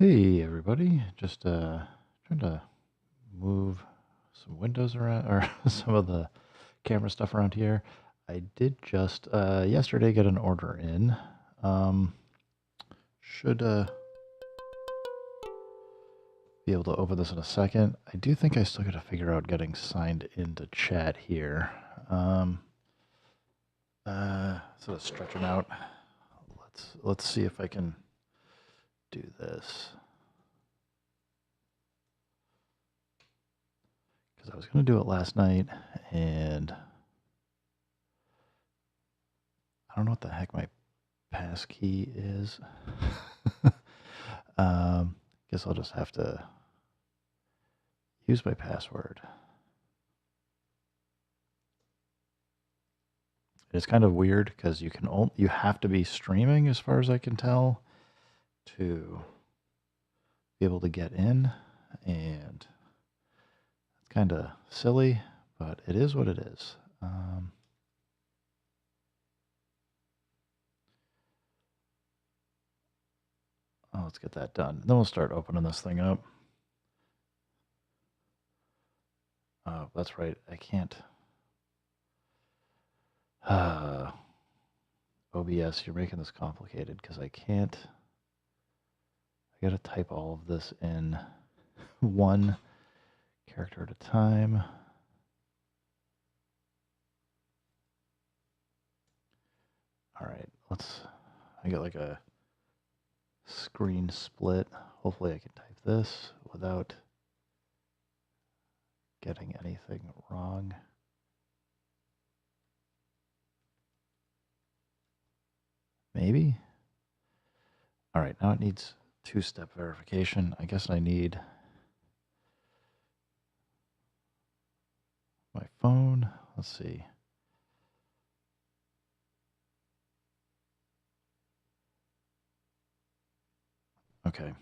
Hey everybody, just trying to move some windows around or some of the camera stuff around here. I did just yesterday get an order in. Um, should be able to open this in a second. I do think I still got to figure out getting signed into chat here. Sort of stretching out. Let's see if I can do this. Because I was going to do it last night, and I don't know what the heck my pass key is. Guess I'll just have to use my password. It's kind of weird because you have to be streaming, as far as I can tell, to be able to get in, and it's kind of silly, but it is what it is. Let's get that done. Then we'll start opening this thing up. Oh, that's right. I can't. OBS, you're making this complicated because I can't. I gotta type all of this in one character at a time. All right, I got like a screen split. Hopefully I can type this without getting anything wrong. Maybe? All right, now it needs two-step verification. I guess I need my phone. Let's see. Okay,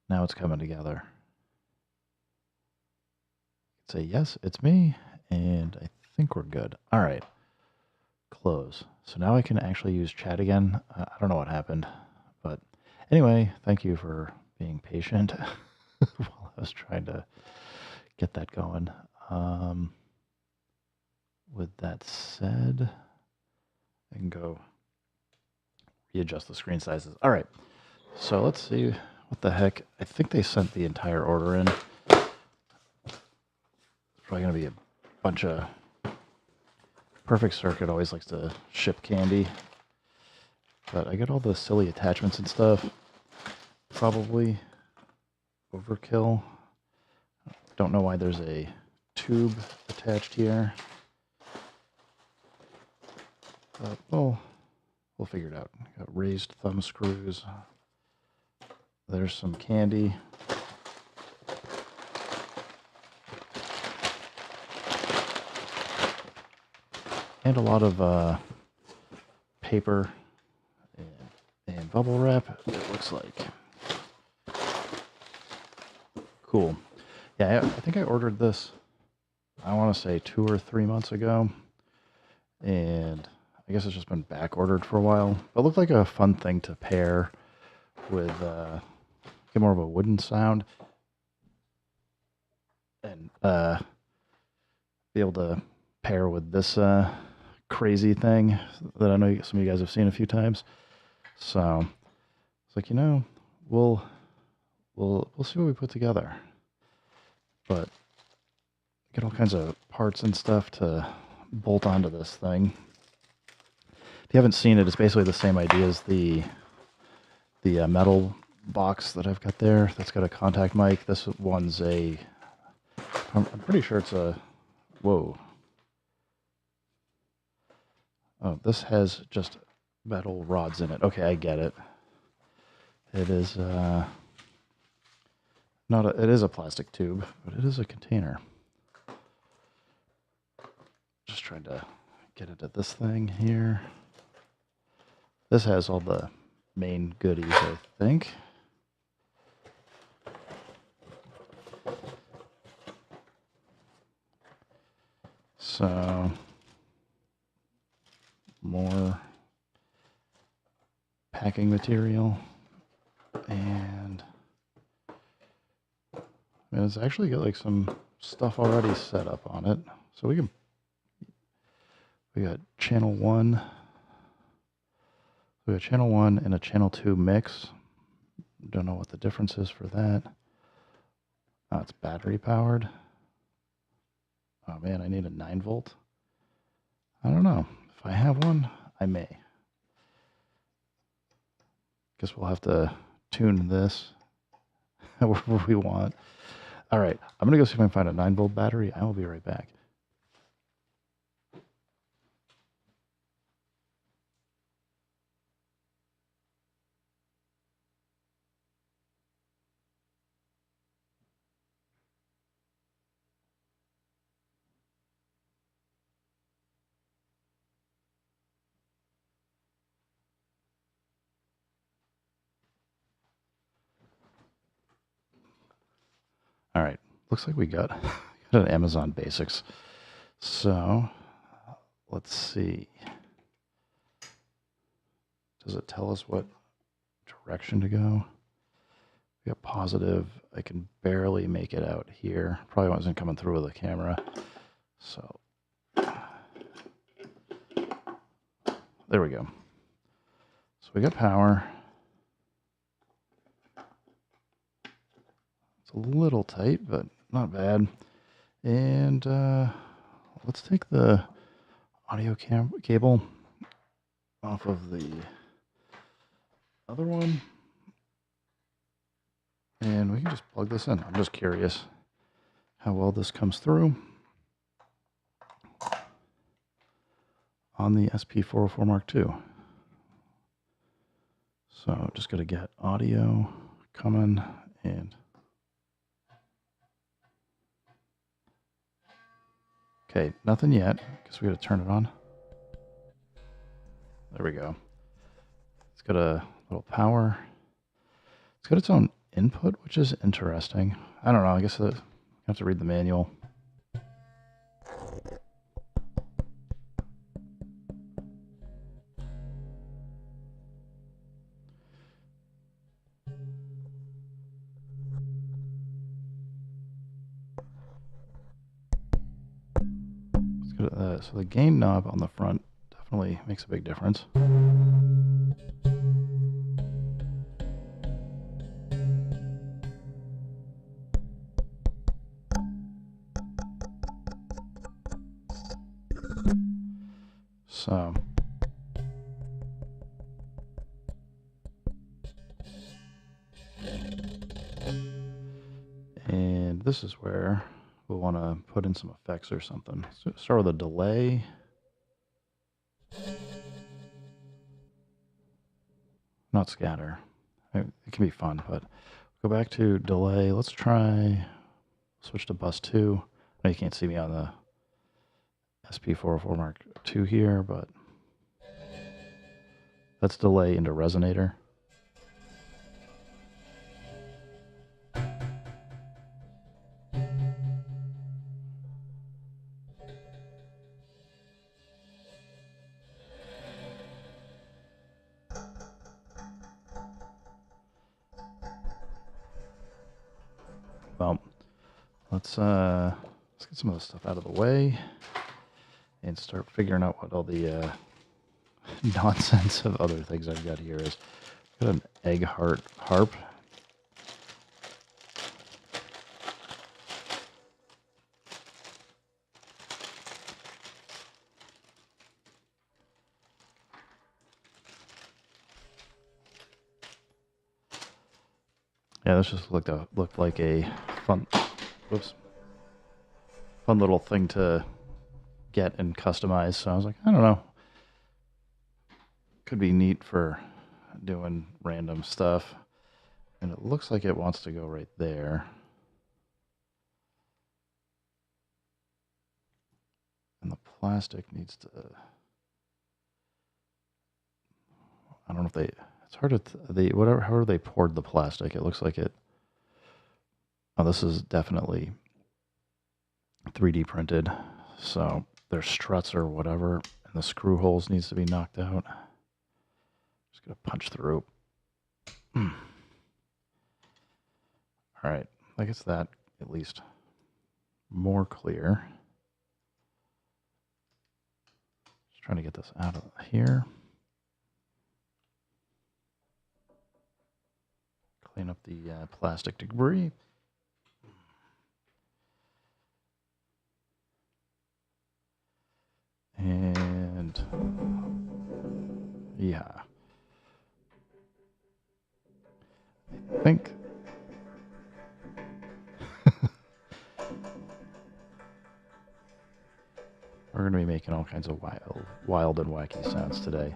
now it's coming together. Say, yes, it's me, and I think we're good. All right, close. So now I can actually use chat again. I don't know what happened, but anyway, thank you for being patient while I was trying to get that going. With that said, I can go readjust the screen sizes. All right, so let's see what the heck. I think they sent the entire order in. It's probably going to be a bunch of... Perfect Circuit always likes to ship candy. But I got all the silly attachments and stuff. Probably overkill. Don't know why there's a tube attached here. But we'll figure it out. Got raised thumb screws. There's some candy. And a lot of paper and bubble wrap, it looks like. Cool. Yeah, I think I ordered this, I want to say 2 or 3 months ago. And I guess it's just been back ordered for a while. It looked like a fun thing to pair with, get more of a wooden sound. And be able to pair with this crazy thing that I know some of you guys have seen a few times. So it's like, we'll see what we put together. But get all kinds of parts and stuff to bolt onto this thing. If you haven't seen it, it's basically the same idea as the metal box that I've got there. That's got a contact mic. This one's I'm pretty sure it's a, whoa. Oh, this has just metal rods in it. Okay, I get it. It is it is a plastic tube, but it is a container. Just trying to get into this thing here. This has all the main goodies, I think. So, more packing material and I mean, it's actually got like some stuff already set up on it. So we got channel 1. We got channel 1 and a channel 2 mix. Don't know what the difference is for that. Oh, it's battery powered. Oh man, I need a 9 volt. I don't know. If I have one, I may. Guess we'll have to tune this wherever we want. All right, I'm going to go see if I can find a 9 volt battery. I will be right back. All right, looks like we got an Amazon Basics. So let's see. Does it tell us what direction to go? We got positive. I can barely make it out here. Probably wasn't coming through with the camera. So there we go. So we got power. It's a little tight, but not bad. And let's take the audio cable off of the other one. And we can just plug this in. I'm just curious how well this comes through on the SP404 Mark II. So just got to get audio coming and okay, nothing yet because we got to turn it on. There we go. It's got a little power. It's got its own input, which is interesting. I don't know. I guess I have to read the manual. So the gain knob on the front definitely makes a big difference. So and this is where we'll want to put in some effects or something. So start with a delay. Not scatter. It can be fun, but go back to delay. Let's try switch to bus 2. I know you can't see me on the SP404 Mark II here, but let's delay into resonator. Well, let's get some of this stuff out of the way and start figuring out what all the nonsense of other things I've got here is. Got an egg heart harp. Yeah, this just looked like a fun little thing to get and customize. So I was like, I don't know. Could be neat for doing random stuff. And it looks like it wants to go right there. And the plastic needs to... I don't know if they... It's hard to... however they poured the plastic, it looks like it... Oh, this is definitely 3D printed. So there's struts or whatever. And the screw holes needs to be knocked out. Just going to punch through. All right. I guess that at least more clear. Just trying to get this out of here. Clean up the plastic debris. And yeah, I think we're going to be making all kinds of wild and wacky sounds today.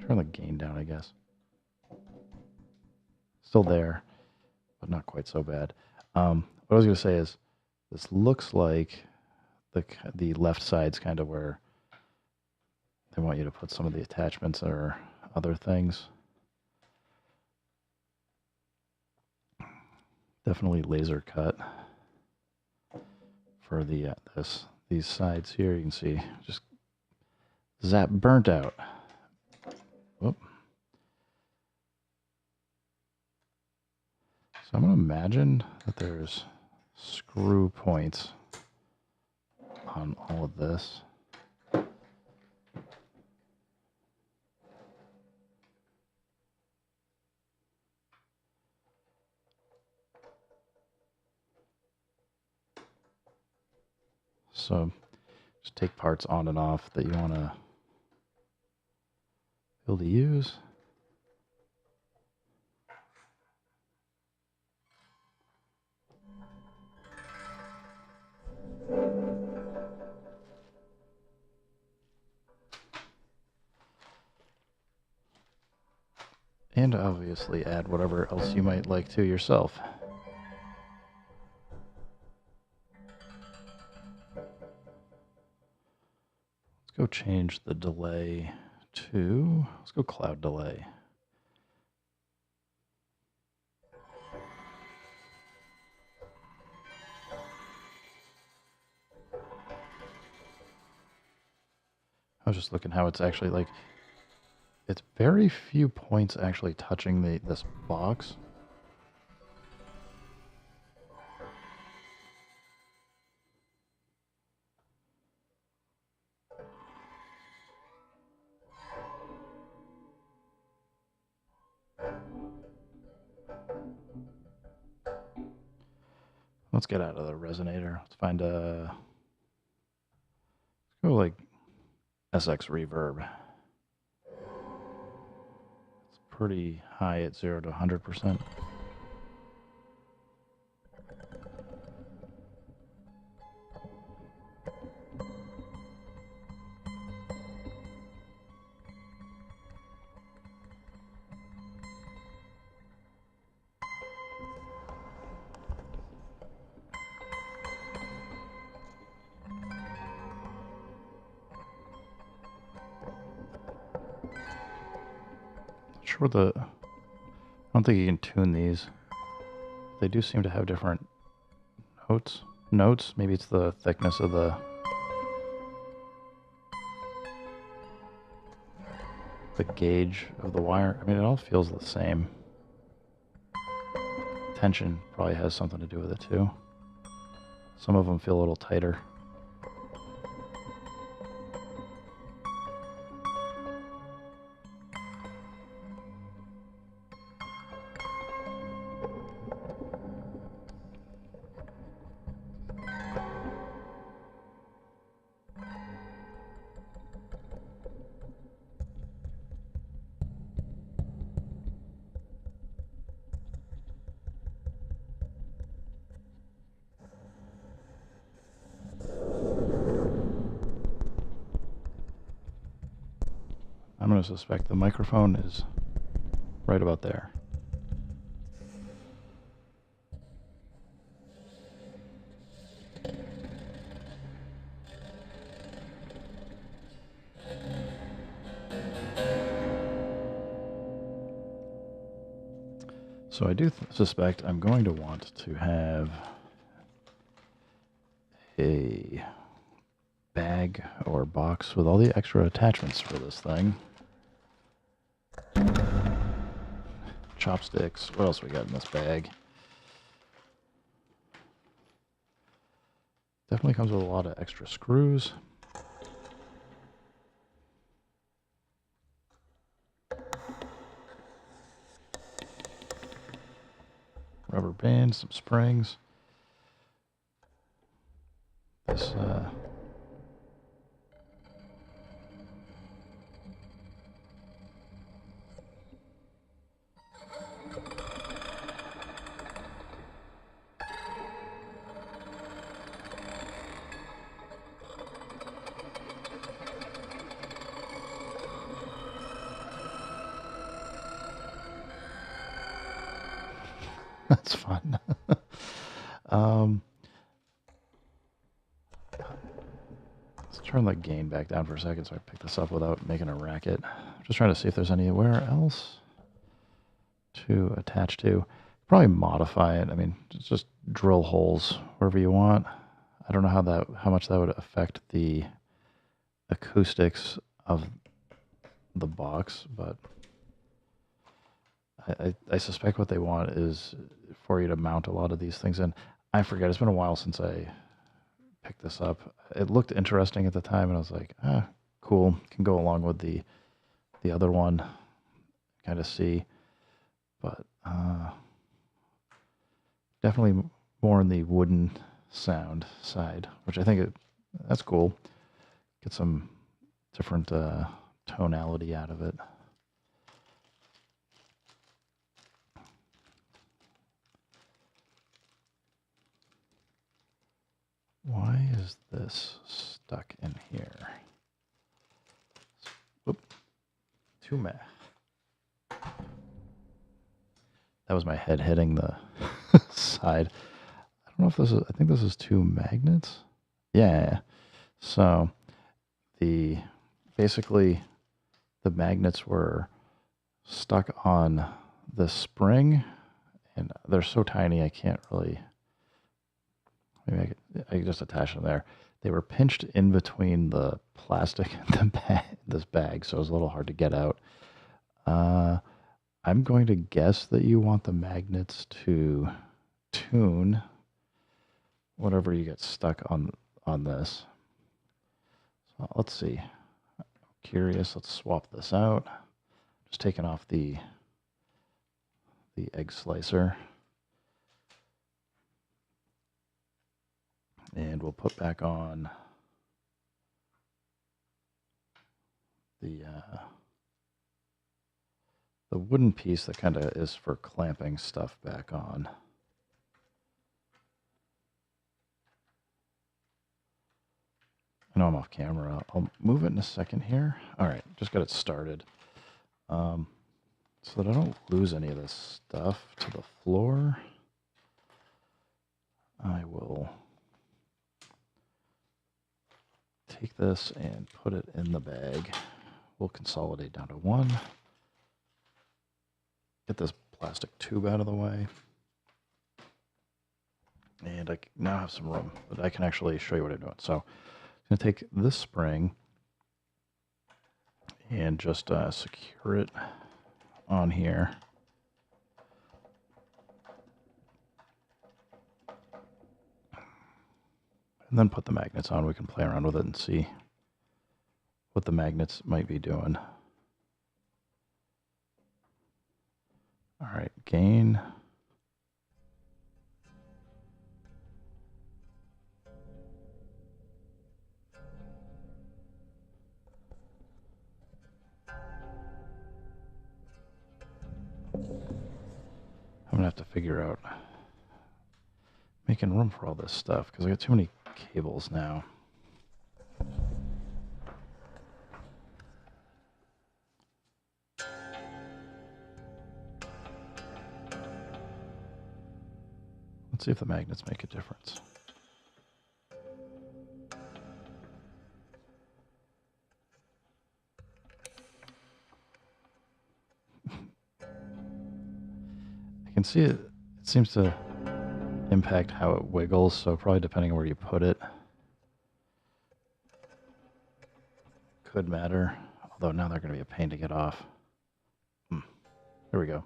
Turn the gain down, I guess. Still there, but not quite so bad. What I was going to say is, this looks like the left side's kind of where they want you to put some of the attachments or other things. Definitely laser cut for the these sides here. You can see just zap burnt out. Whoop. So I'm going to imagine that there's screw points on all of this. So just take parts on and off that you want to be able to use. And obviously add whatever else you might like to yourself. Let's go change the delay to, let's go cloud delay. I was just looking how it's actually like, it's very few points actually touching this box. Let's get out of the resonator. Let's find a, let's go like SX reverb. It's pretty high at 0 to 100%. Sure, I don't think you can tune these. They do seem to have different notes. Maybe it's the thickness of the gauge of the wire. I mean, it all feels the same. Tension probably has something to do with it too. Some of them feel a little tighter. I'm going to suspect the microphone is right about there. So I do suspect I'm going to want to have a bag or box with all the extra attachments for this thing. Chopsticks. What else we got in this bag? definitely comes with a lot of extra screws. Rubber bands, some springs. This that's fun. Let's turn the gain back down for a second so I pick this up without making a racket. Just trying to see if there's anywhere else to attach to. Probably modify it. I mean, just drill holes wherever you want. I don't know how much that would affect the acoustics of the box, but I suspect what they want is for you to mount a lot of these things in. I forget. It's been a while since I picked this up. It looked interesting at the time, and I was like, cool. Can go along with the other one. Kind of see, but definitely more in the wooden sound side, which I think that's cool. Get some different tonality out of it. Why is this stuck in here? Whoop. Too mad. That was my head hitting the side. I don't know if this is, I think this is 2 magnets. Yeah. So basically the magnets were stuck on the spring, and they're so tiny I can't really, maybe I could just attach them there. They were pinched in between the plastic and this bag, so it was a little hard to get out. I'm going to guess that you want the magnets to tune whatever you get stuck on this. So let's see. I'm curious. Let's swap this out. Just taking off the egg slicer. And we'll put back on the wooden piece that kind of is for clamping stuff back on. I know I'm off camera. I'll move it in a second here. All right, just got it started. So that I don't lose any of this stuff to the floor, I will take this and put it in the bag. We'll consolidate down to 1. Get this plastic tube out of the way. And I now have some room, but I can actually show you what I'm doing. So I'm going to take this spring and just secure it on here. And then put the magnets on. We can play around with it and see what the magnets might be doing. All right, gain. I'm gonna have to figure out making room for all this stuff because I got too many cables now. Let's see if the magnets make a difference. I can see it seems to impact how it wiggles, so probably depending on where you put it could matter, although now they're going to be a pain to get off. There we go.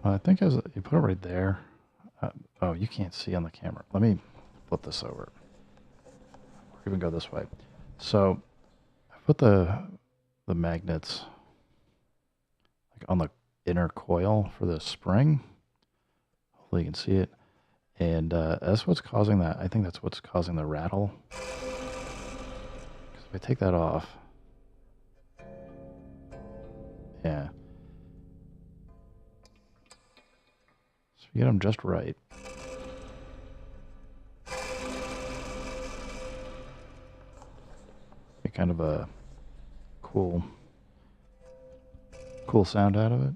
I think as you put it right there. Oh, you can't see on the camera. Let me flip this over. Or even go this way. So I put the magnets like on the inner coil for the spring. Hopefully you can see it. And that's what's causing that. I think that's what's causing the rattle. Because if I take that off, yeah. So you get them just right. Get kind of a cool sound out of it.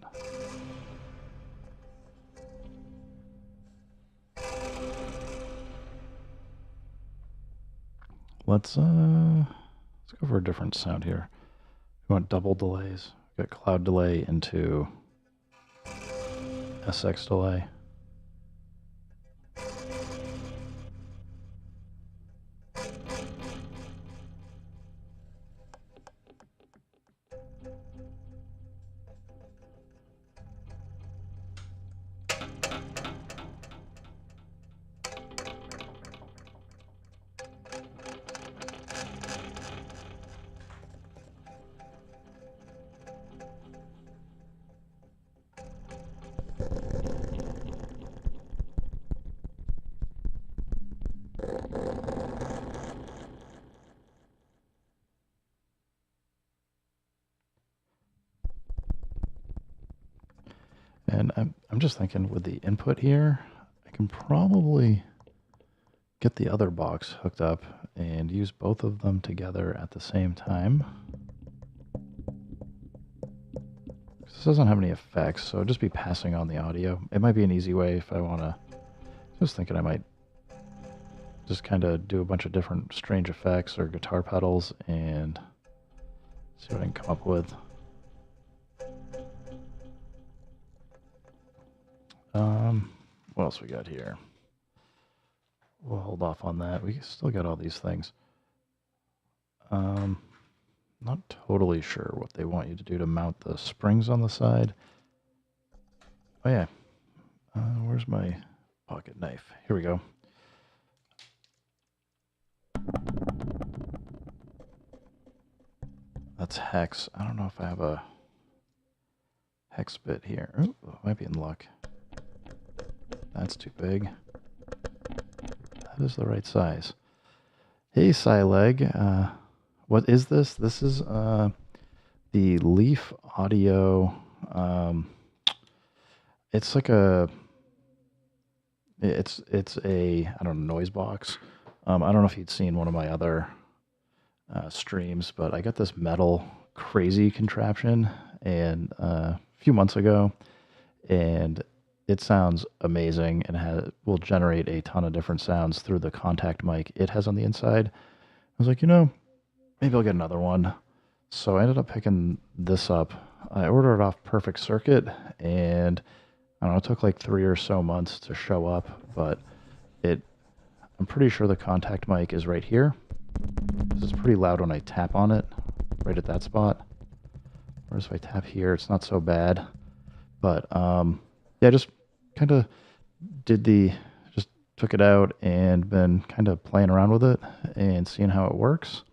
Let's go for a different sound here. We want double delays. Got cloud delay into SX delay. And I'm just thinking with the input here, I can probably get the other box hooked up and use both of them together at the same time. This doesn't have any effects, so it'll just be passing on the audio. It might be an easy way if I want to. Just thinking I might just kind of do a bunch of different strange effects or guitar pedals and see what I can come up with. What else we got here? We'll hold off on that. We still got all these things. Not totally sure what they want you to do to mount the springs on the side. Oh yeah. Where's my pocket knife? Here we go. That's hex. I don't know if I have a hex bit here. Ooh, I might be in luck. That's too big. That is the right size. Hey, Sileg. What is this? This is the Leaf Audio. It's like a. It's a, I don't know, noise box. I don't know if you'd seen one of my other streams, but I got this metal crazy contraption and a few months ago, and it sounds amazing and will generate a ton of different sounds through the contact mic it has on the inside. I was like, maybe I'll get another one. So I ended up picking this up. I ordered it off Perfect Circuit, and I don't know, it took like 3 or so months to show up, but I'm pretty sure the contact mic is right here. It's pretty loud when I tap on it, right at that spot. Whereas if I tap here, it's not so bad. But yeah, just kind of just took it out and been kind of playing around with it and seeing how it works.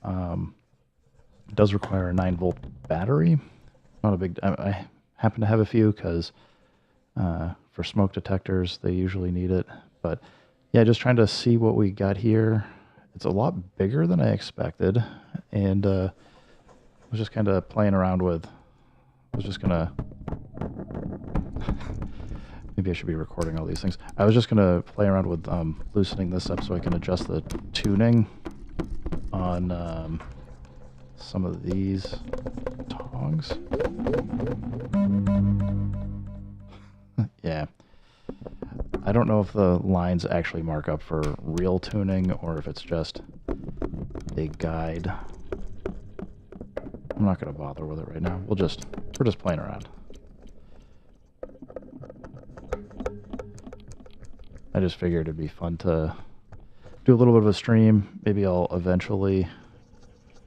It does require a 9-volt battery. Not a big. I happen to have a few because for smoke detectors they usually need it. But yeah, just trying to see what we got here. It's a lot bigger than I expected, and I was just kind of playing around with. I was just gonna. Maybe I should be recording all these things. I was just gonna play around with loosening this up so I can adjust the tuning on some of these tongs. Yeah. I don't know if the lines actually mark up for real tuning or if it's just a guide. I'm not going to bother with it right now. We're just playing around. I just figured it'd be fun to do a little bit of a stream. Maybe I'll eventually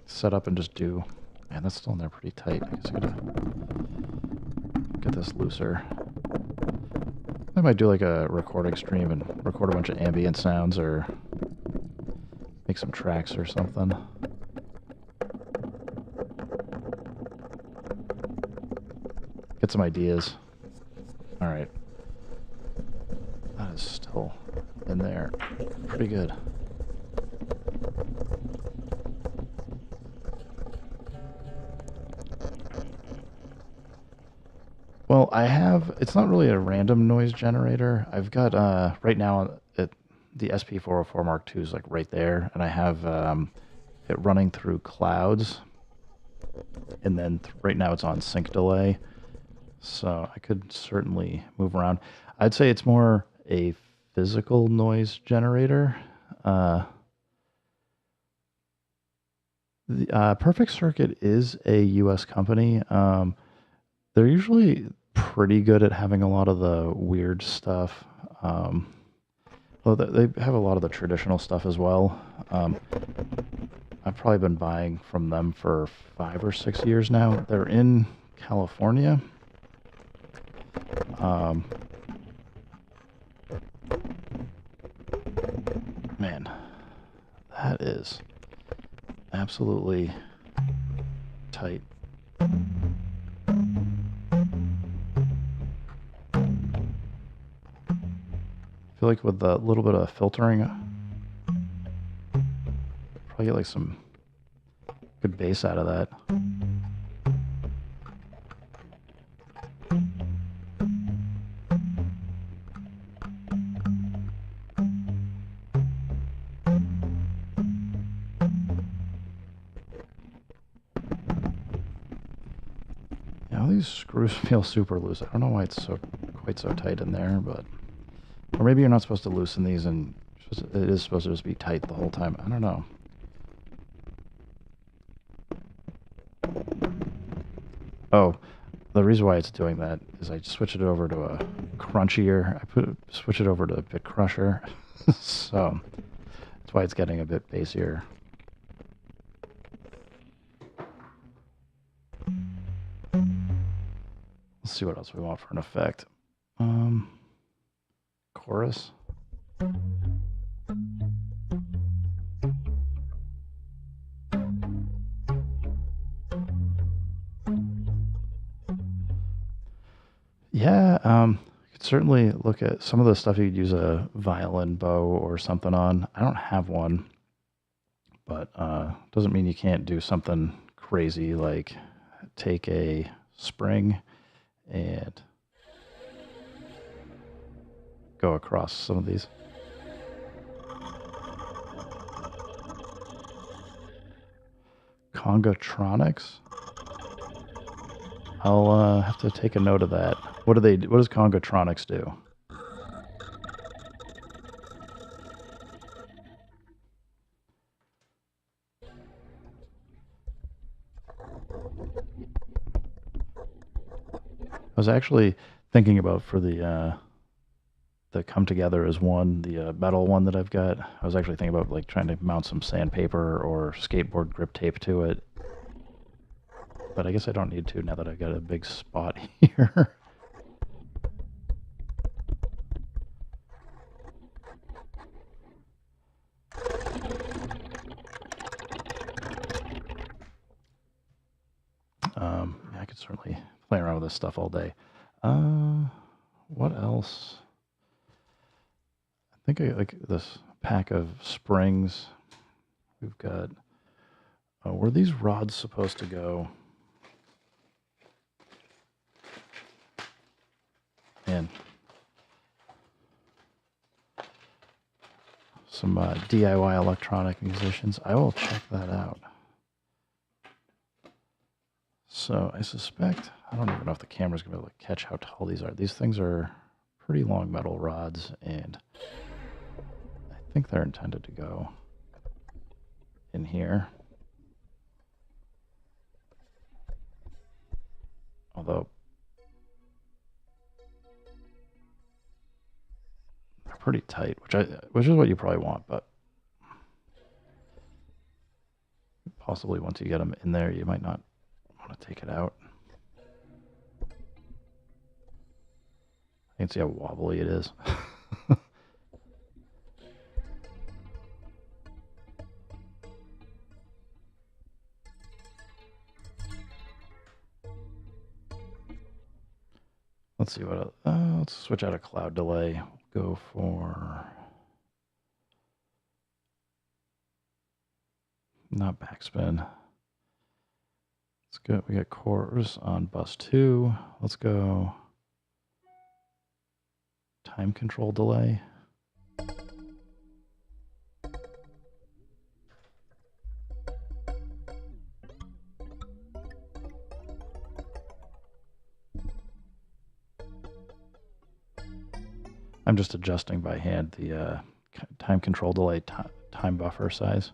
set up and just do. Man, that's still in there pretty tight. I guess I gotta get this looser. I might do like a recording stream and record a bunch of ambient sounds or make some tracks or something. Get some ideas. All right. That is still in there. Pretty good. Well, I have, it's not really a random noise generator. I've got, right now, the SP404 Mark II is like right there, and I have it running through clouds, and then right now it's on sync delay, so I could certainly move around. I'd say it's more a physical noise generator. The Perfect Circuit is a US company. They're usually pretty good at having a lot of the weird stuff. Well, they have a lot of the traditional stuff as well. I've probably been buying from them for 5 or 6 years now. They're in California. Man, that is absolutely tight. I feel like with a little bit of filtering, probably get like some good bass out of that. Yeah, all these screws feel super loose. I don't know why it's so quite so tight in there, but or maybe you're not supposed to loosen these and it is supposed to just be tight the whole time. I don't know. Oh, the reason why it's doing that is I switched it over to a crunchier. Switch it over to a bit crusher, so that's why it's getting a bit bassier. Let's see what else we want for an effect. Chorus. Yeah, you could certainly look at some of the stuff you could use a violin bow or something on. I don't have one, but doesn't mean you can't do something crazy like take a spring and go across some of these. Congatronics? I'll have to take a note of that. What does Congatronics do? I was actually thinking about for the Come Together as one, the metal one that I've got. I was actually thinking about like trying to mount some sandpaper or skateboard grip tape to it. But I guess I don't need to now that I've got a big spot here. Yeah, I could certainly play around with this stuff all day. What else? I think I like this pack of springs. We've got. Were these rods supposed to go? And some DIY electronic musicians. I will check that out. So I suspect, I don't even know if the camera's going to be able to catch how tall these are. These things are pretty long metal rods, and I think they're intended to go in here. Although, they're pretty tight, which is what you probably want, but possibly once you get them in there, you might not want to take it out. can see how wobbly it is. Let's see what. Let's switch out of cloud delay. Go for not backspin. Let's go. We got cores on bus 2. Let's go time control delay. I'm just adjusting by hand the time control delay time buffer size.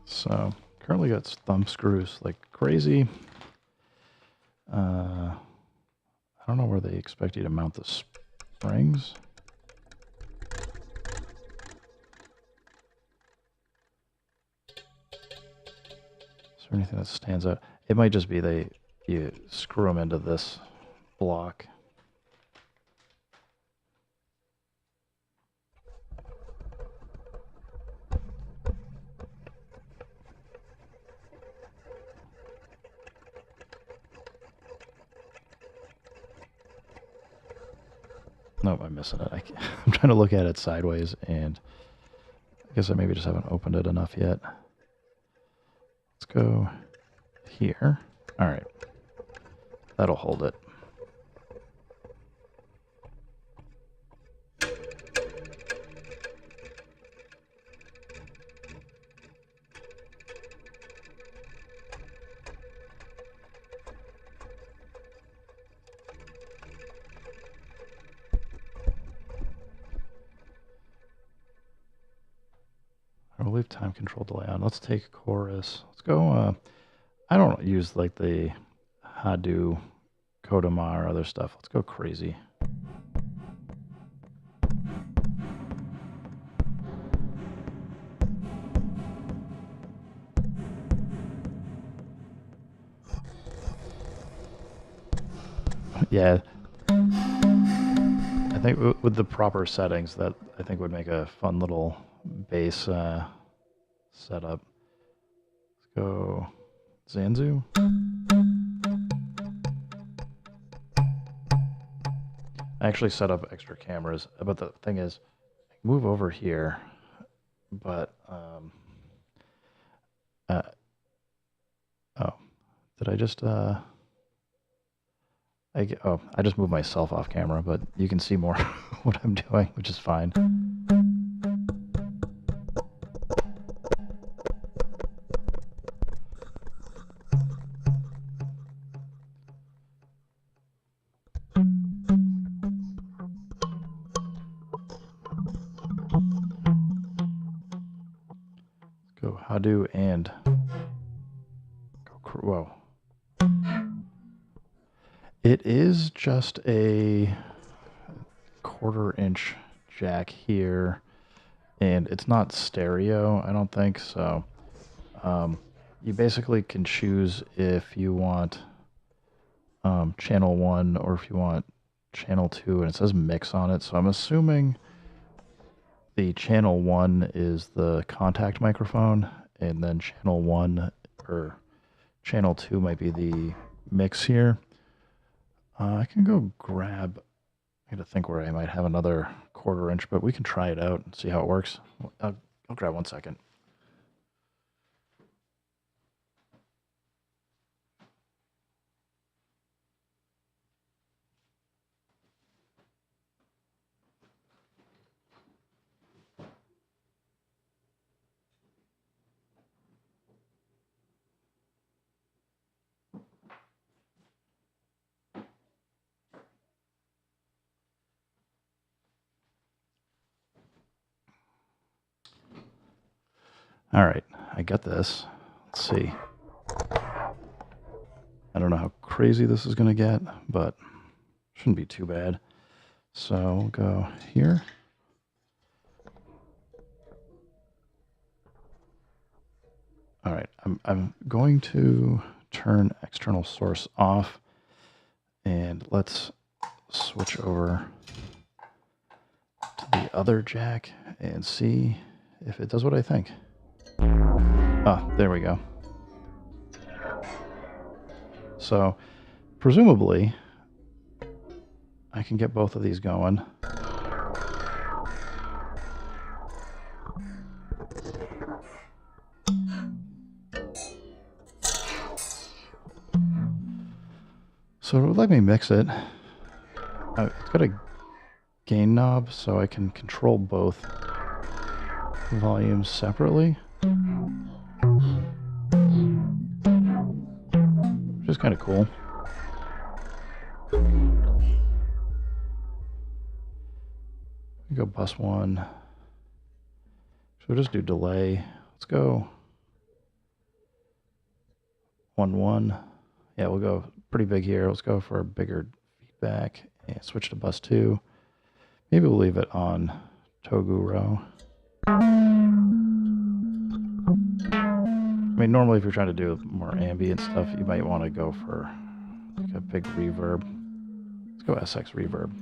So currently got thumb screws like crazy. I don't know where they expect you to mount the springs. Is there anything that stands out? It might just be you screw them into this block. Nope, I'm missing it. I'm trying to look at it sideways, and I guess I maybe just haven't opened it enough yet. Let's go here. All right. That'll hold it. We'll leave time control delay on. Let's take chorus. Let's go. I don't use like the Hadoop, Kodama, or other stuff. Let's go crazy. Yeah. I think with the proper settings, that I think would make a fun little bass setup. Let's go Zanzu. I actually set up extra cameras, but the thing is, I can move over here, but oh, did I just I just moved myself off camera, but you can see more what I'm doing, which is fine. Go Hadoop and go. Whoa. It is just a 1/4 inch jack here, and it's not stereo, I don't think. So you basically can choose if you want channel 1 or if you want channel 2, and it says mix on it. So I'm assuming the channel 1 is the contact microphone, and then channel 1 or channel 2 might be the mix here. I can go grab, I got to think where I might have another 1/4 inch, but we can try it out and see how it works. I'll grab 1 second. All right, I got this. Let's see. I don't know how crazy this is going to get, but shouldn't be too bad. So we'll go here. All right, I'm going to turn external source off, and let's switch over to the other jack and see if it does what I think. Ah, there we go. So presumably I can get both of these going. So it would let me mix it. It's got a gain knob, so I can control both volumes separately, which is kind of cool. We go bus 1. So we'll just do delay. Let's go 1-1. Yeah, we'll go pretty big here. Let's go for a bigger feedback and switch to bus 2. Maybe we'll leave it on Toguro. I mean, normally if you're trying to do more ambient stuff, you might want to go for like a big reverb. Let's go SX reverb.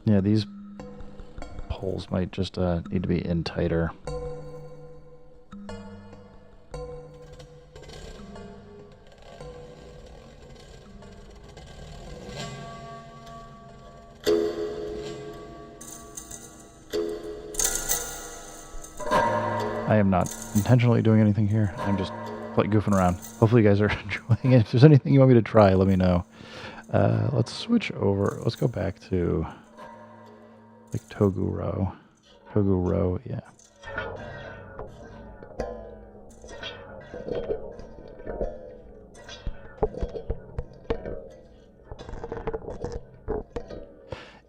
Yeah, these poles might just need to be in tighter. I am not intentionally doing anything here. I'm just goofing around. Hopefully you guys are enjoying it. If there's anything you want me to try, let me know. Let's switch over. Let's go back to like Toguro. Toguro, yeah.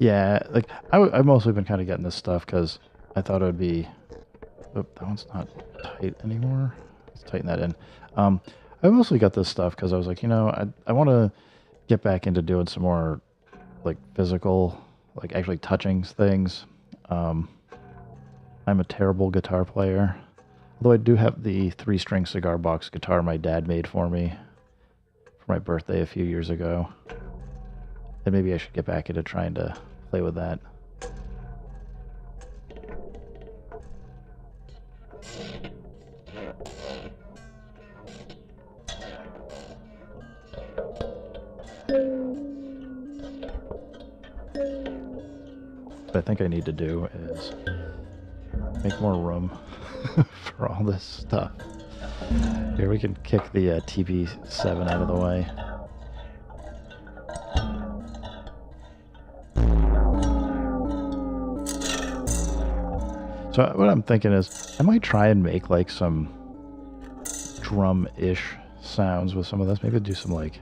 Yeah, like I've mostly been kind of getting this stuff because I thought it would be. Oh, that one's not tight anymore. Let's tighten that in. I mostly got this stuff because I was like, I want to get back into doing some more like physical, like actually touching things. I'm a terrible guitar player, although I do have the 3-string cigar box guitar my dad made for me for my birthday a few years ago. And maybe I should get back into trying to play with that. What I think I need to do is make more room for all this stuff. Here, we can kick the TB7 out of the way. So what I'm thinking is I might try and make like some drum-ish sounds with some of this. Maybe do some like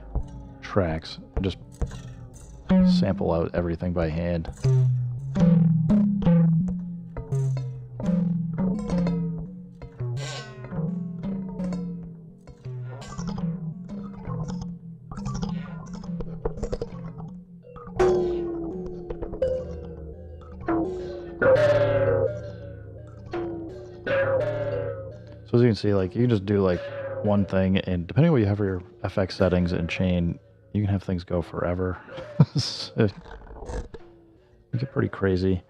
tracks and just sample out everything by hand. So as you can see, like you can just do like one thing, and depending on what you have for your FX settings and chain, you can have things go forever. So, it can get pretty crazy.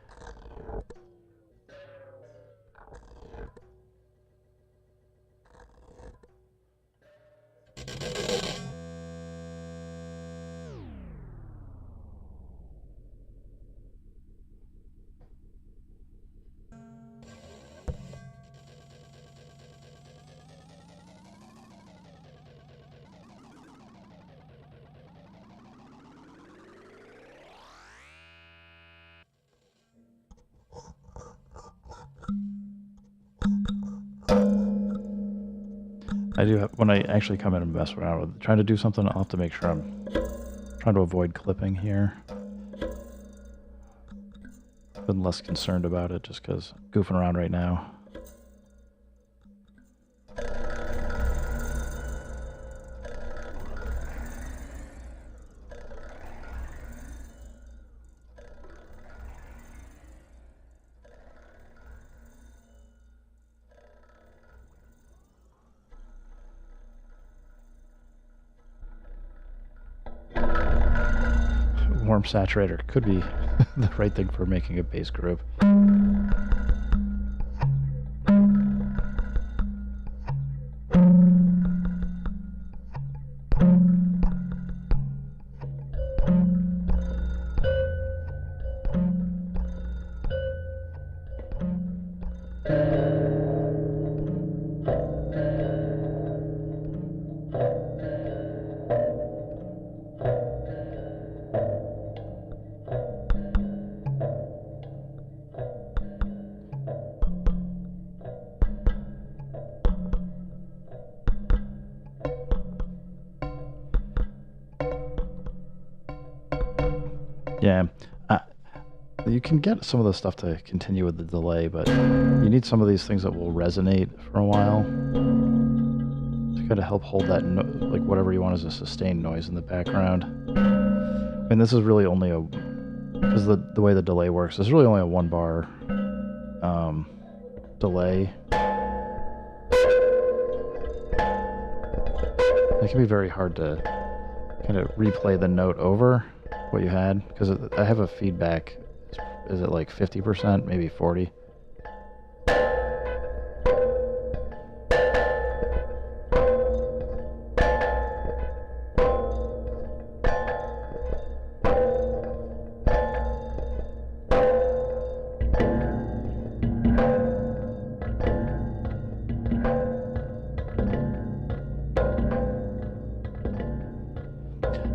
I do have, when I actually come in and mess around with trying to do something, I'll have to make sure I'm trying to avoid clipping here. Been less concerned about it just because I'm goofing around right now. Warm saturator could be the right thing for making a bass group. Yeah, you can get some of the stuff to continue with the delay, but you need some of these things that will resonate for a while to kind of help hold that, like whatever you want as a sustained noise in the background. I mean, this is really only because the way the delay works, it's really only a 1 bar delay. It can be very hard to kind of replay the note over what you had, because I have a feedback. Is it like 50%, maybe 40?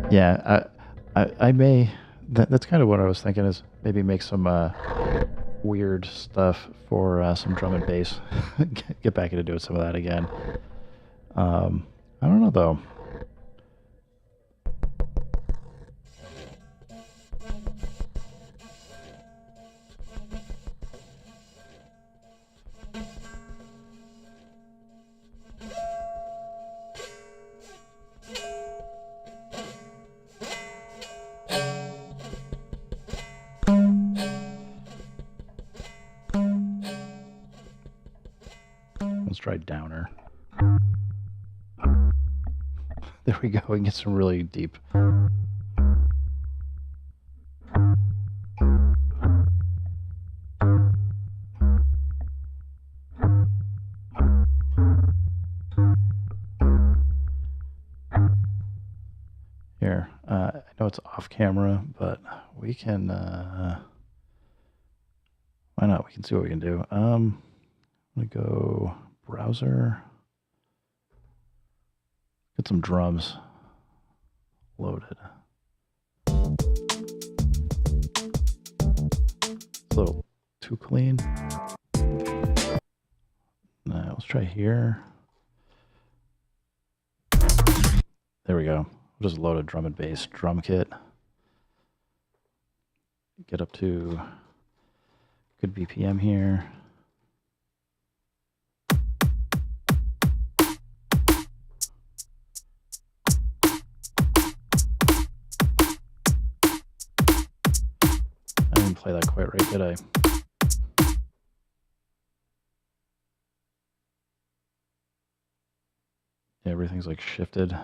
Yeah, I may. That's kind of what I was thinking, is maybe make some weird stuff for some drum and bass. Get back into doing some of that again. I don't know though. Let's try downer. There we go. We can get some really deep. Here, I know it's off camera, but we can, why not? We can see what we can do. I'm gonna go browser, get some drums loaded. It's a little too clean. Now let's try here. There we go. We'll just load a drum and bass drum kit. Get up to good BPM here. I didn't play that quite right, did I? Yeah, everything's like shifted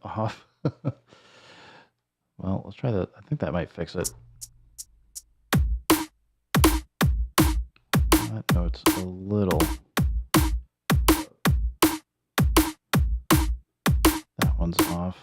off. Well, let's try that. I think that might fix it. That note's a little. That one's off.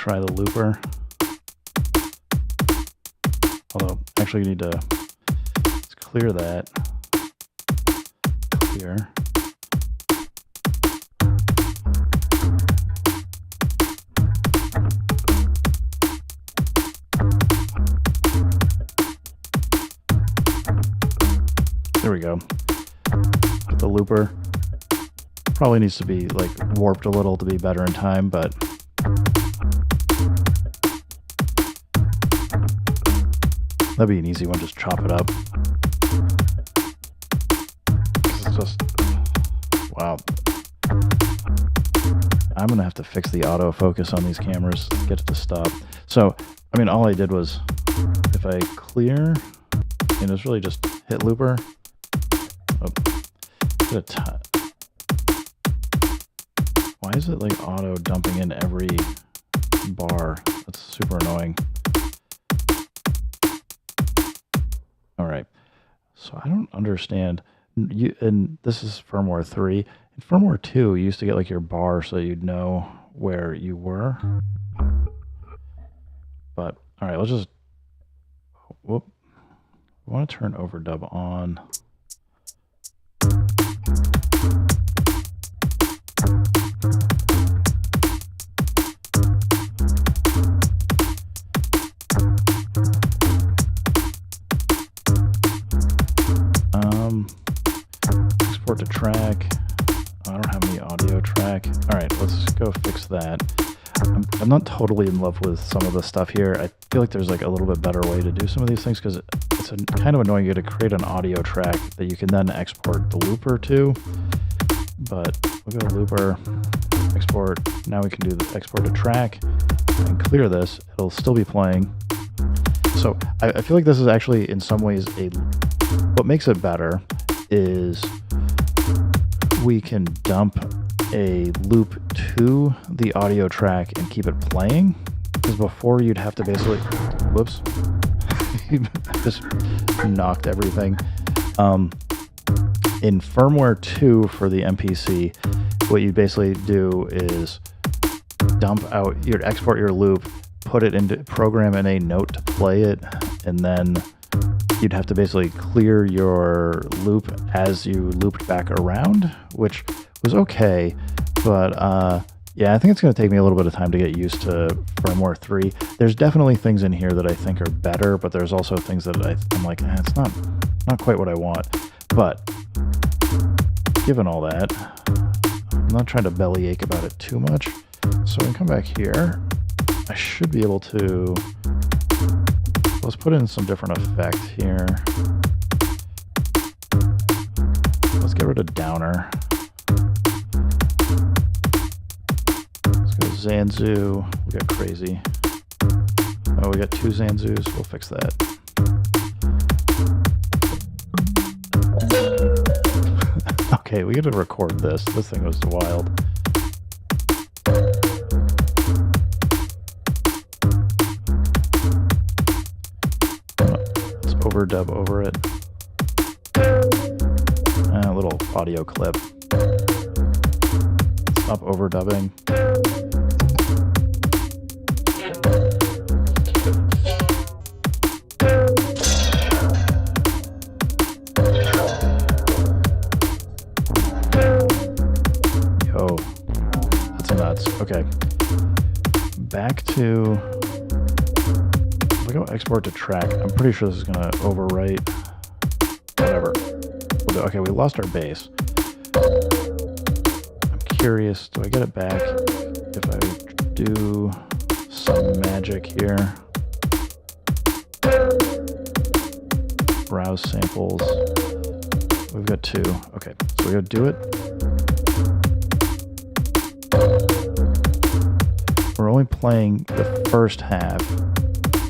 try the looper. Although, actually you need to, let's clear that. Clear. There we go. But the looper probably needs to be like warped a little to be better in time, but that'd be an easy one, just chop it up. It's just, wow. I'm gonna have to fix the autofocus on these cameras, get it to stop. So, I mean, all I did was, if I clear, and it's really just hit looper. Oh, why is it like auto dumping in every bar? That's super annoying. All right, so I don't understand. And this is firmware 3. In firmware 2, you used to get like your bar so you'd know where you were. But all right, let's just. Whoop. I want to turn overdub on. Export to track. I don't have any audio track. All right, let's go fix that. I'm not totally in love with some of the stuff here. I feel like there's like a little bit better way to do some of these things because it's kind of annoying you to create an audio track that you can then export the looper to. But we'll go looper, export. Now we can do the export to track and clear this. It'll still be playing. So I feel like this is actually in some ways what makes it better is we can dump a loop to the audio track and keep it playing, because before you'd have to basically, whoops, just knocked everything. In firmware 2 for the MPC, what you basically do is you'd export your loop, put it into program in a note to play it, and then you'd have to basically clear your loop as you looped back around, which was okay, but yeah, I think it's going to take me a little bit of time to get used to firmware 3. There's definitely things in here that I think are better, but there's also things that I'm like, it's not quite what I want. But given all that, I'm not trying to bellyache about it too much. So I can come back here. I should be able to. Let's put in some different effect here. Let's get rid of downer. Let's go Zanzu. We got crazy. Oh, we got 2 Zanzus. We'll fix that. Okay, we got to record this. This thing was wild. Overdub over it. A little audio clip. Stop overdubbing. Yo, that's nuts. Okay, back to. If I go export to track, I'm pretty sure this is going to overwrite. Whatever. Okay, we lost our base. I'm curious, do I get it back if I do some magic here? Browse samples. We've got 2. Okay, so we're going to do it. We're only playing the first half,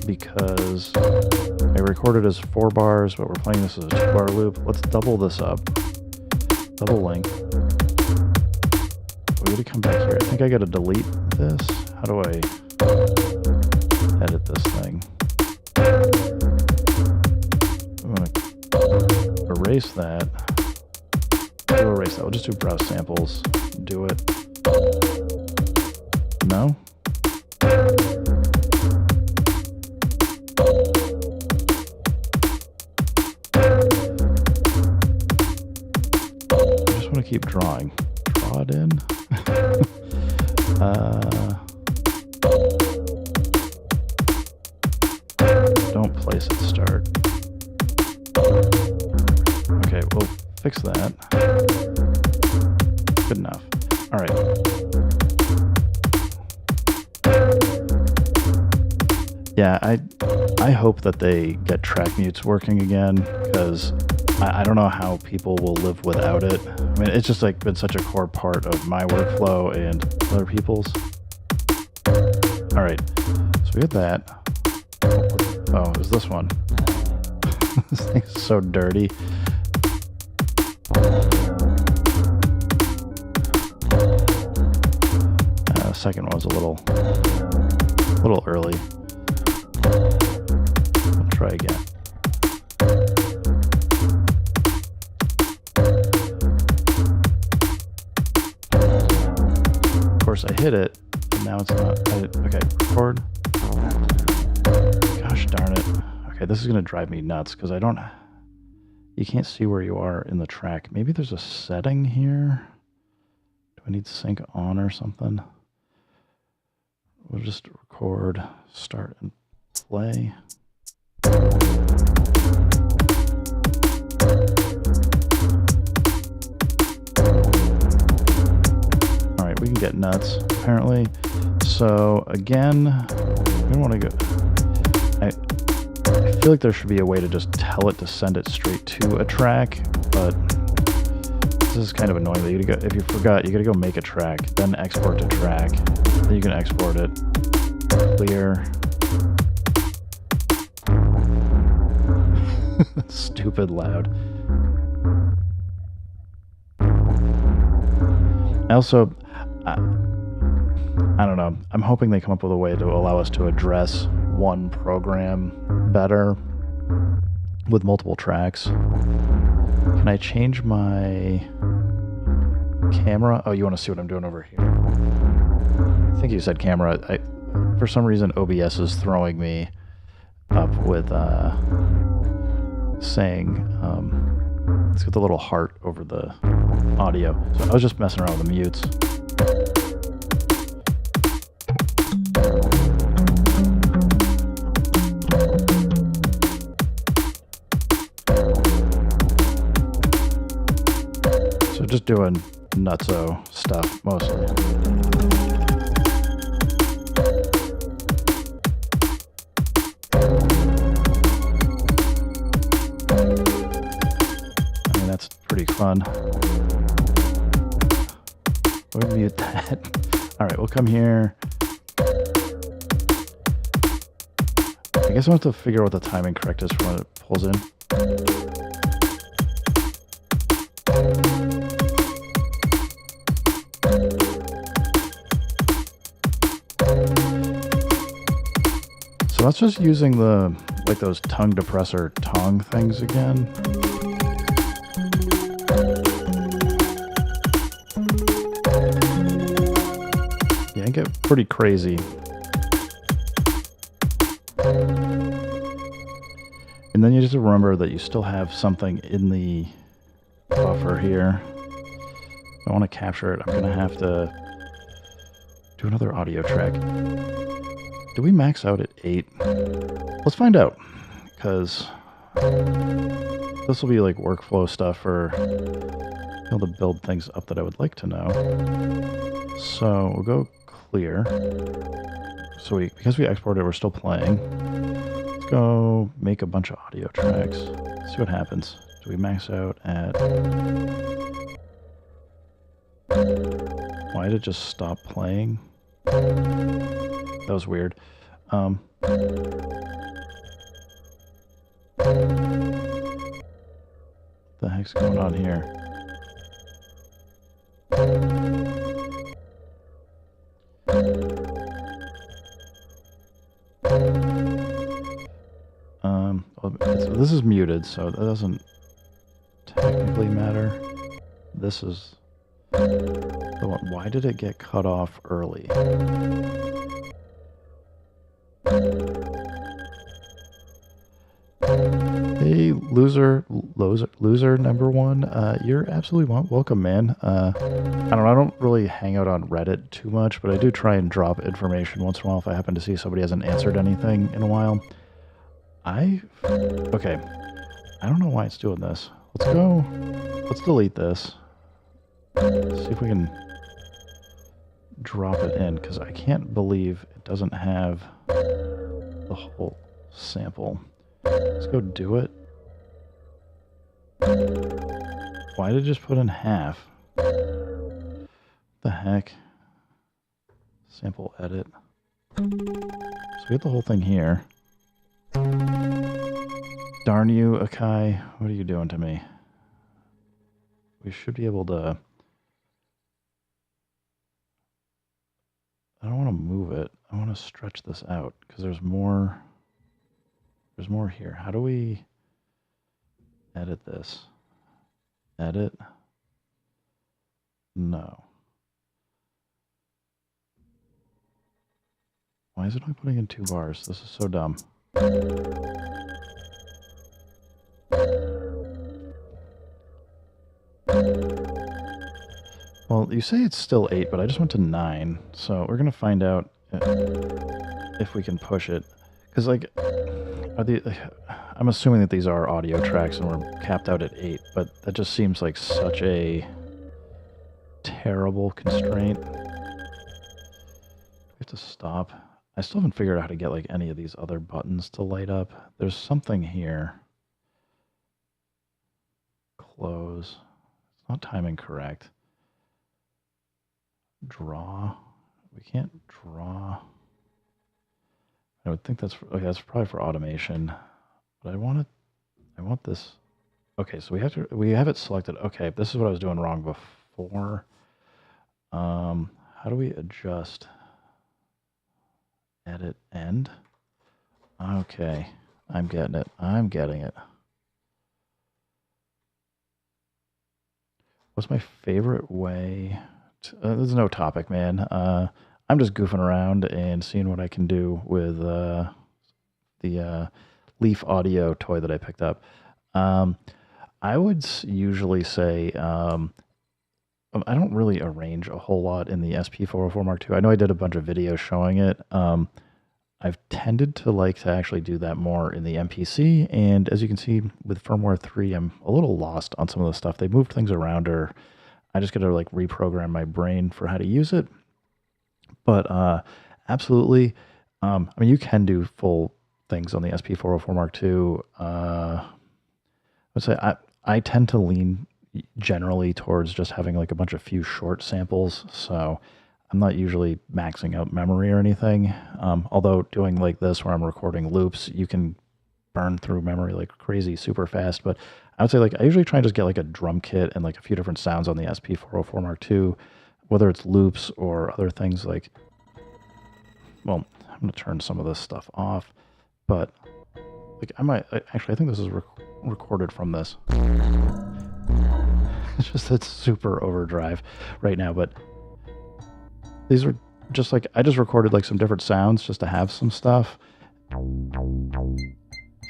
because I recorded as 4 bars, but we're playing this as a 2-bar loop. Let's double this up. Double length. We gotta come back here. I think I gotta delete this. How do I edit this thing? I'm gonna erase that. We'll erase that. We'll just do browse samples. Do it. No? keep drawing? Draw it in. Don't place at start. Okay, we'll fix that. Good enough. All right. Yeah, I hope that they get track mutes working again, because I don't know how people will live without it. I mean, it's just like been such a core part of my workflow and other people's. All right, so we got that. Oh, it was this one. This thing's so dirty. Second one was a little early. We'll try again. Of course, I hit it, and now it's not. Okay, record. Gosh darn it. Okay, this is gonna drive me nuts because you can't see where you are in the track. Maybe there's a setting here. Do I need sync on or something? We'll just record, start, and play. All right, we can get nuts, apparently. So, again, we don't want to go... I feel like there should be a way to just tell it to send it straight to a track, but this is kind of annoying. That if you forgot, you gotta go make a track, then export to track. Then you can export it. Clear. Stupid loud. I also, I don't know. I'm hoping they come up with a way to allow us to address one program better with multiple tracks. Can I change my camera? Oh, you want to see what I'm doing over here? I think you said camera. For some reason, OBS is throwing me up with saying it's got the little heart over the audio. So I was just messing around with the mutes. So just doing nutso stuff mostly. Fun. We'll mute that. All right, we'll come here. I guess I'll have to figure out what the timing correct is for when it pulls in. So that's just using like those tongue depressor tongue things again. Get pretty crazy. And then you just remember that you still have something in the buffer here. I want to capture it. I'm going to have to do another audio track. Do we max out at 8? Let's find out, because this will be like workflow stuff for being able to build things up that I would like to know. So we'll go clear. So because we exported, we're still playing. Let's go make a bunch of audio tracks. See what happens. Do we max out at... Why did it just stop playing? That was weird. The heck's going on here? This is muted, so that doesn't technically matter. This is the one. Why did it get cut off early? Hey, loser number one. You're absolutely welcome, man. I don't really hang out on Reddit too much, but I do try and drop information once in a while if I happen to see somebody hasn't answered anything in a while. Okay. I don't know why it's doing this. Let's delete this. See if we can drop it in, because I can't believe it doesn't have the whole sample. Let's go do it. Why did it just put in half? What the heck? Sample edit. So we get the whole thing here. Darn you, Akai. What are you doing to me? We should be able to... I don't want to move it. I want to stretch this out because there's more here. How do we edit this? Edit? No. Why is it only putting in 2 bars? This is so dumb. Well, you say it's still 8, but I just went to 9, so we're gonna find out if we can push it. Because, like, I'm assuming that these are audio tracks and we're capped out at 8, but that just seems like such a terrible constraint. We have to stop. I still haven't figured out how to get, like, any of these other buttons to light up. There's something here. Close. It's not timing correct. Draw. We can't draw. I would think that's that's probably for automation. But I want this. Okay, so we have it selected. Okay, this is what I was doing wrong before. How do we adjust? Edit end. Okay, I'm getting it. I'm getting it. What's my favorite way? There's no topic, man. I'm just goofing around and seeing what I can do with the Leaf Audio toy that I picked up. I would usually say I don't really arrange a whole lot in the SP404 Mark II. I know I did a bunch of videos showing it. I've tended to like to actually do that more in the MPC, and as you can see with firmware 3, I'm a little lost on some of the stuff. They moved things around, or I just got to like reprogram my brain for how to use it. But absolutely, I mean, you can do full things on the SP404 Mark II. Let's say I tend to lean generally towards just having like a bunch of few short samples, so I'm not usually maxing out memory or anything. Although doing like this where I'm recording loops, you can burn through memory like crazy super fast. But I would say like I usually try and just get like a drum kit and like a few different sounds on the SP404 Mark II, whether it's loops or other things like, well, I'm going to turn some of this stuff off, but like I think this is recorded from this. It's just it's super overdrive right now, but these are just like, I just recorded like some different sounds just to have some stuff.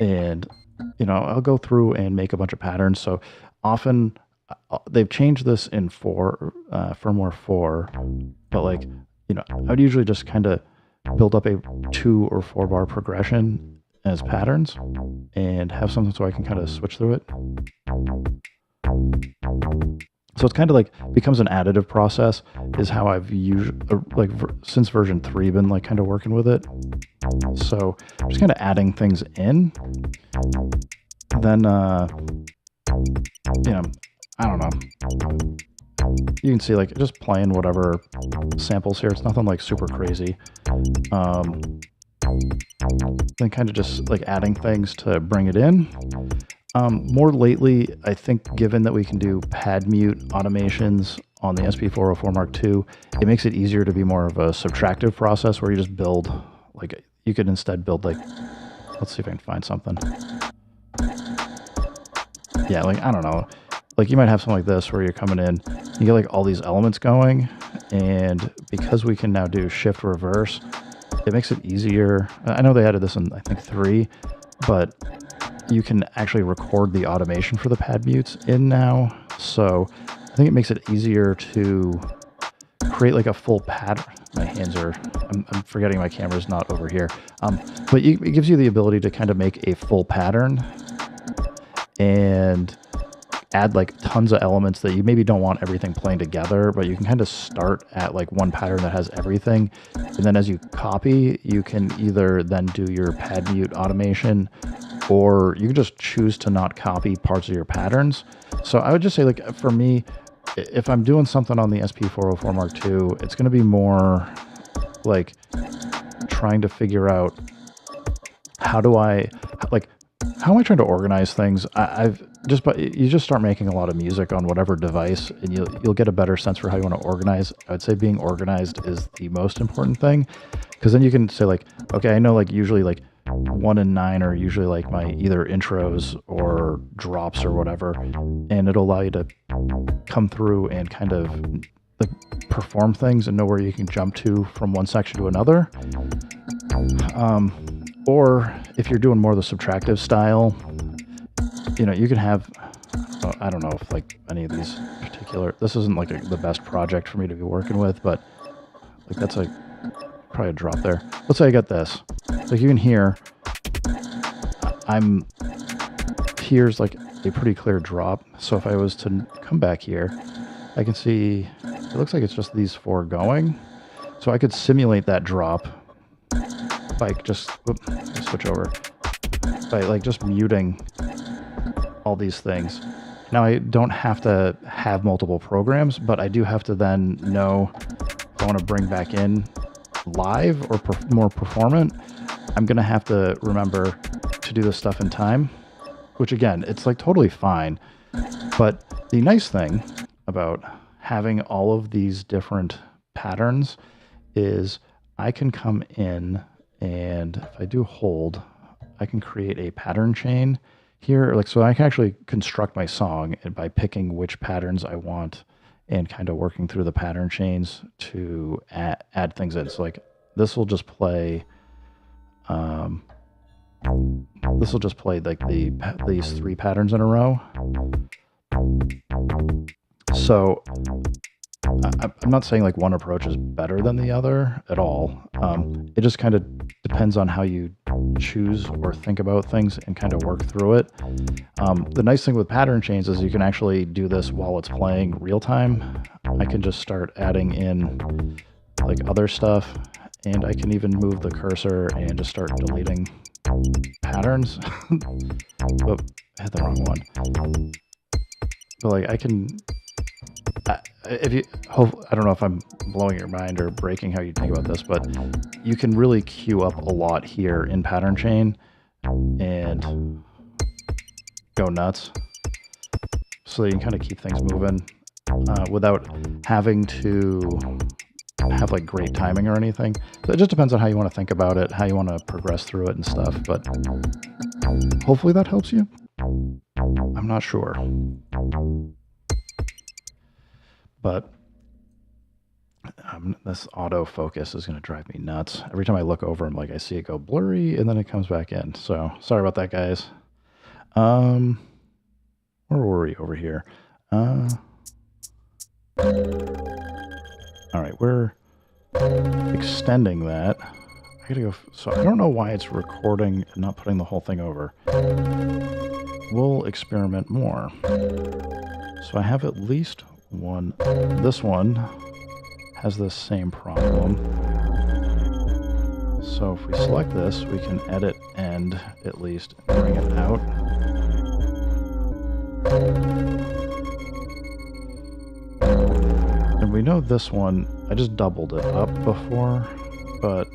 And, you know, I'll go through and make a bunch of patterns. So often they've changed this in firmware 4, but like, you know, I would usually just kind of build up a 2 or 4 bar progression as patterns and have something so I can kind of switch through it. So it's kind of like becomes an additive process is how I've used like since version 3 been like kind of working with it. So just kind of adding things in. Then you know, I don't know. You can see like just playing whatever samples here. It's nothing like super crazy. Then kind of just like adding things to bring it in. More lately, I think given that we can do pad mute automations on the SP404 Mark II, it makes it easier to be more of a subtractive process where you just build, like you could instead build like, let's see if I can find something. Yeah, like, I don't know. Like you might have something like this where you're coming in, you get like all these elements going, and because we can now do shift reverse, it makes it easier. I know they added this in, I think 3, but you can actually record the automation for the pad mutes in now. So I think it makes it easier to create like a full pattern. My hands are, I'm forgetting my camera's not over here. But it gives you the ability to kind of make a full pattern and add like tons of elements that you maybe don't want everything playing together, but you can kind of start at like one pattern that has everything. And then as you copy, you can either then do your pad mute automation, or you can just choose to not copy parts of your patterns. So I would just say, like, for me, if I'm doing something on the SP404 Mark II, it's going to be more like trying to figure out how am I trying to organize things? You just start making a lot of music on whatever device, and you'll get a better sense for how you want to organize. I would say being organized is the most important thing, because then you can say, like, okay, I know, like, usually like 1 and 9 are usually like my either intros or drops or whatever, and it'll allow you to come through and kind of like perform things and know where you can jump to from one section to another. Or if you're doing more of the subtractive style, you can have, I don't know if like any of these particular, this isn't like the best project for me to be working with, but like that's like probably a drop there. Let's say I got this. Like you can hear, here's like a pretty clear drop. So if I was to come back here, I can see, it looks like it's just these 4 going. So I could simulate that drop by just, switch over, by like just muting all these things. Now I don't have to have multiple programs, but I do have to then know if I want to bring back in live or more performant. I'm going to have to remember to do this stuff in time, which again, it's like totally fine. But the nice thing about having all of these different patterns is I can come in, and if I do hold, I can create a pattern chain here. Like, so I can actually construct my song by picking which patterns I want and kind of working through the pattern chains to add things in. So like this will just play, like these 3 patterns in a row. So I'm not saying like one approach is better than the other at all. It just kind of depends on how you choose or think about things and kind of work through it. The nice thing with pattern chains is you can actually do this while it's playing real time. I can just start adding in like other stuff, and I can even move the cursor and just start deleting patterns. But I hit the wrong one. But like I can, I don't know if I'm blowing your mind or breaking how you think about this, but you can really queue up a lot here in pattern chain and go nuts. So you can kind of keep things moving without having to have like great timing or anything. So it just depends on how you want to think about it, how you want to progress through it and stuff. But hopefully that helps you. I'm not sure. But this autofocus is going to drive me nuts. Every time I look over, I'm like, I see it go blurry, and then it comes back in. So sorry about that, guys. Where were we over here? All right, we're extending that. I gotta go. So I don't know why it's recording and not putting the whole thing over. We'll experiment more. So I have at least one. This one has the same problem. So if we select this, we can edit and at least bring it out. And we know this one, I just doubled it up before, but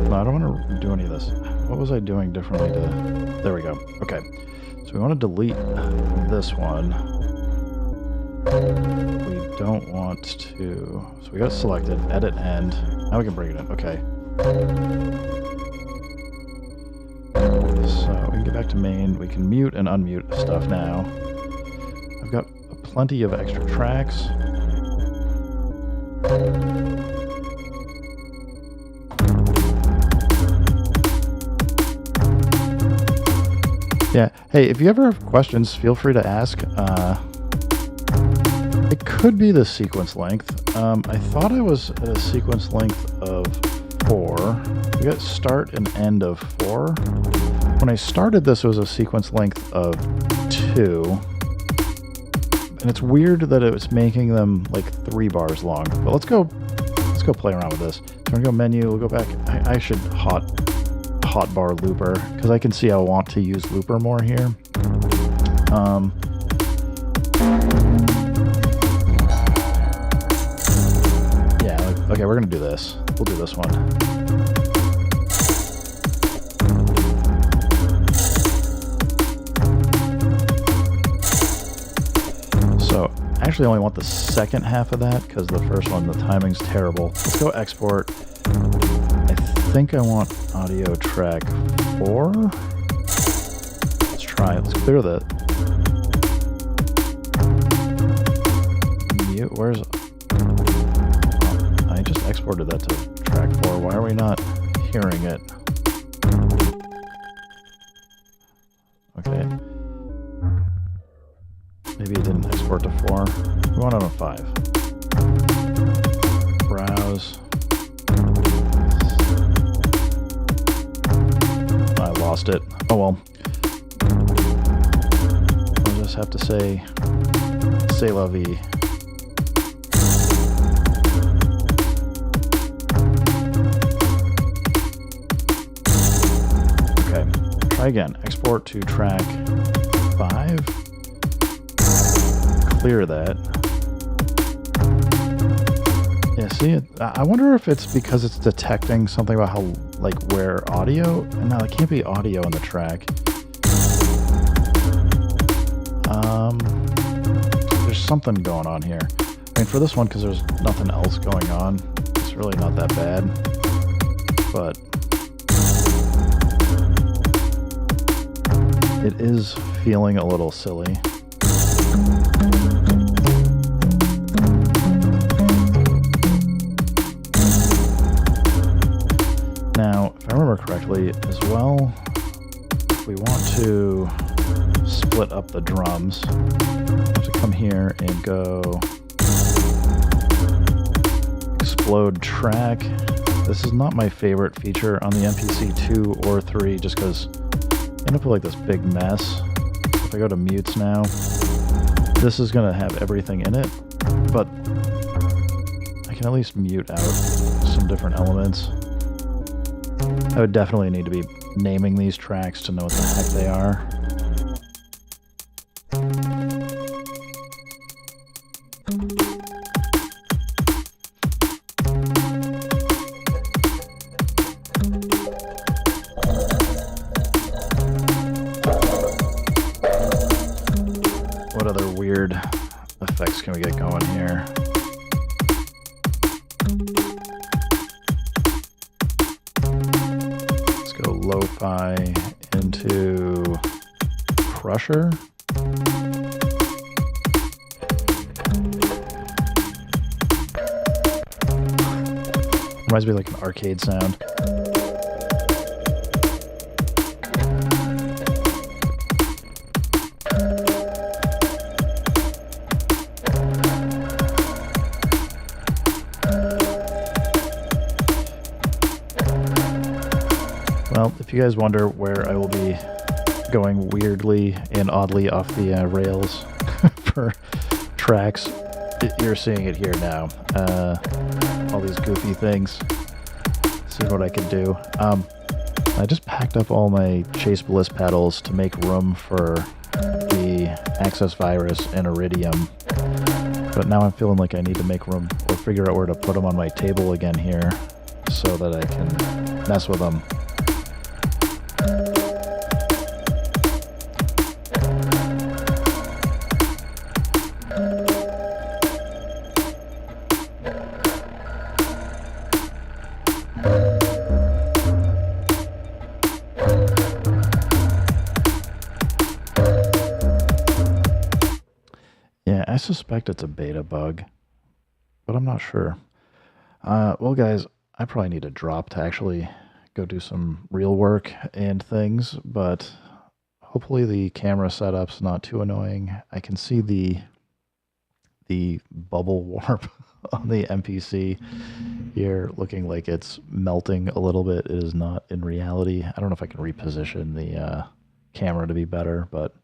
I don't want to do any of this. What was I doing differently to... There we go. Okay. So we want to delete this one. We don't want to... So we got it selected. Edit end. Now we can bring it in. Okay. So we can get back to main. We can mute and unmute stuff now. I've got plenty of extra tracks. Yeah. Hey, if you ever have questions, feel free to ask. It could be the sequence length. I thought I was at a sequence length of 4. We got start and end of 4. When I started this, it was a sequence length of 2. And it's weird that it was making them like 3 bars long. But let's go play around with this. So we're gonna go menu, we'll go back. I should hotbar looper, because I can see I want to use looper more here. Yeah, okay, we're gonna do this. We'll do this one. So, I actually only want the second half of that, because the first one, the timing's terrible. Let's go export. I think I want audio track 4. Let's try it. Let's clear that. Mute. Where's... I just exported that to track 4. Why are we not hearing it? Okay. Maybe it didn't export to 4. We want it on 5. Browse. Lost it. Oh well. I'll just have to say c'est la vie. Okay. Try again. Export to track 5. Clear that. Yeah, see, I wonder if it's because it's detecting something about how, like, where audio... No, it can't be audio in the track. There's something going on here. I mean, for this one, because there's nothing else going on, it's really not that bad. But... it is feeling a little silly. Now, if I remember correctly as well, if we want to split up the drums, we have to come here and go explode track. This is not my favorite feature on the MPC 2 or 3 just because I end up with like this big mess. If I go to mutes now, this is going to have everything in it, but I can at least mute out some different elements. I would definitely need to be naming these tracks to know what the heck they are. What other weird effects can we get going here? Lo-fi into Crusher. Reminds me of like an arcade sound. Well, if you guys wonder where I will be going weirdly and oddly off the rails for tracks, you're seeing it here now. All these goofy things. See what I can do. I just packed up all my Chase Bliss pedals to make room for the Access Virus and Iridium. But now I'm feeling like I need to make room or figure out where to put them on my table again here so that I can mess with them. suspect it's a beta bug, but I'm not sure. Well, guys, I probably need to drop to actually go do some real work and things, but hopefully the camera setup's not too annoying. I can see the bubble warp on the MPC here looking like it's melting a little bit. It is not in reality. I don't know if I can reposition the camera to be better, but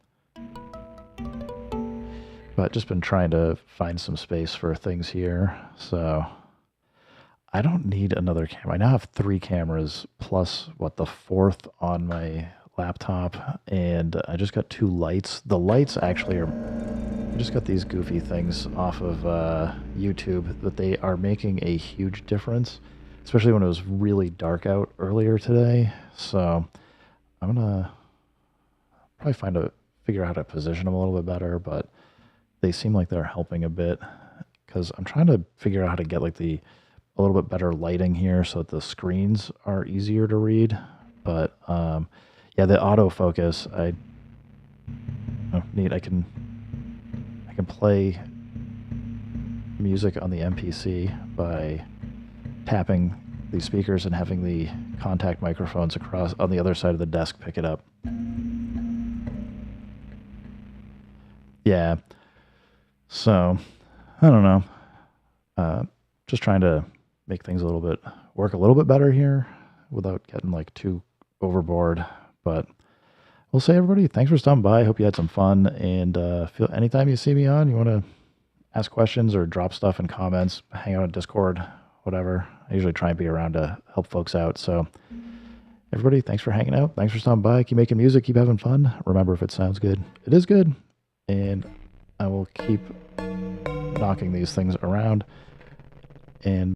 just been trying to find some space for things here. So I don't need another camera. I now have 3 cameras plus what, the 4th on my laptop, and I just got 2 lights. The lights actually are, I just got these goofy things off of YouTube, but they are making a huge difference, especially when it was really dark out earlier today. So I'm gonna probably figure out how to position them a little bit better, but they seem like they're helping a bit because I'm trying to figure out how to get like a little bit better lighting here so that the screens are easier to read. But yeah, the autofocus, neat. I can play music on the MPC by tapping the speakers and having the contact microphones across on the other side of the desk pick it up. Yeah. So, I don't know. Just trying to make things work a little bit better here without getting like too overboard. But we'll say, everybody, thanks for stopping by. I hope you had some fun. And anytime you see me on, you want to ask questions or drop stuff in comments, hang out on Discord, whatever. I usually try and be around to help folks out. So, everybody, thanks for hanging out. Thanks for stopping by. Keep making music. Keep having fun. Remember, if it sounds good, it is good. And I will keep knocking these things around and